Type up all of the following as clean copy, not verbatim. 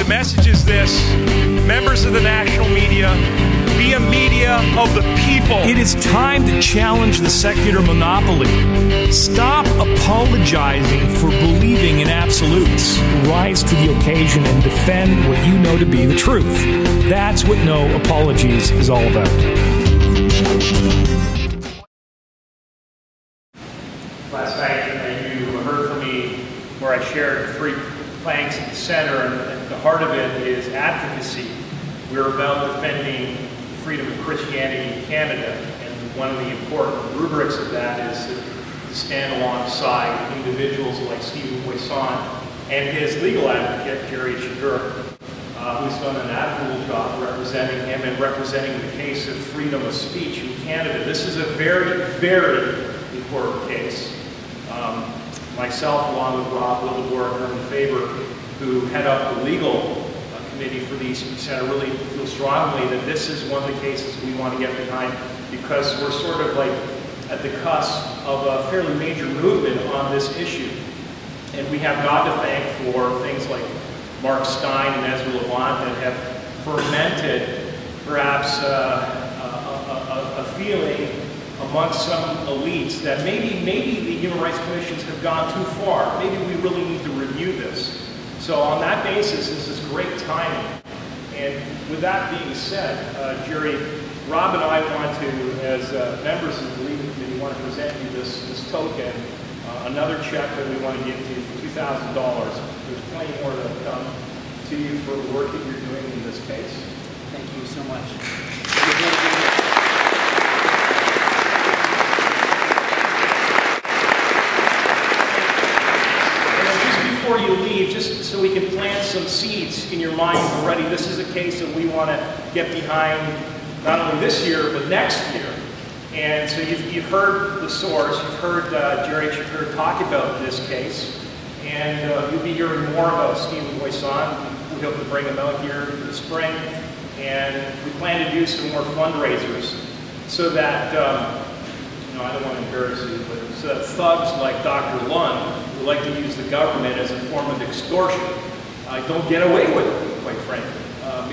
The message is this: members of the national media, be a media of the people. It is time to challenge the secular monopoly. Stop apologizing for believing in absolutes. Rise to the occasion and defend what you know to be the truth. That's what No Apologies is all about. Last night, you heard from me where I shared 3 planks at the center, and the heart of it is advocacy. We're about defending freedom of Christianity in Canada, and one of the important rubrics of that is to stand alongside individuals like Stephen Boissoin and his legal advocate, Gerald, who's done an admirable job representing him and representing the case of freedom of speech in Canada. This is a very, very important case. Myself, along with Rob Wildeboer and Herman Faber, who head up the legal committee for the Eastern Centre, really feel strongly that this is one of the cases we want to get behind, because we're sort of like at the cusp of a fairly major movement on this issue. And we have God to thank for things like Mark Stein and Ezra Levant that have fermented perhaps a feeling amongst some elites that maybe the Human Rights Commissions have gone too far. Maybe we really need to review this. So on that basis, this is great timing. And with that being said, Jerry, Rob and I want to, as members of the legal committee, want to present you this token, another check that we want to give to you for $2,000. There's plenty more to come to you for the work that you're doing in this case. Thank you so much. Before you leave, just so we can plant some seeds in your mind already, this is a case that we want to get behind not only this year, but next year. And so you've heard the source, you've heard Gerald Chipeur talk about this case, and you'll be hearing more about Stephen Boissoin. We hope to bring him out here in the spring, and we plan to do some more fundraisers so that, I don't want to embarrass you, but so that thugs like Dr. Lund, who like to use the government as a form of extortion, don't get away with it, quite frankly,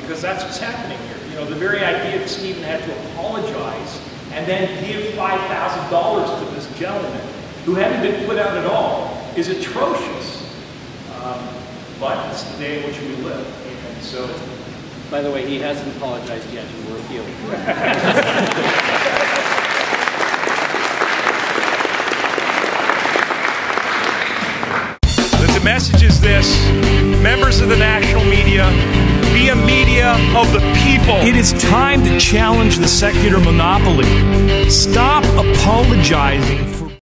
because that's what's happening here. The very idea that Stephen had to apologize and then give $5,000 to this gentleman who hadn't been put out at all is atrocious. But it's the day in which we live. And so, by the way, he hasn't apologized yet, and we're appealing. The message is this: members of the national media, be a media of the people. It is time to challenge the secular monopoly. Stop apologizing for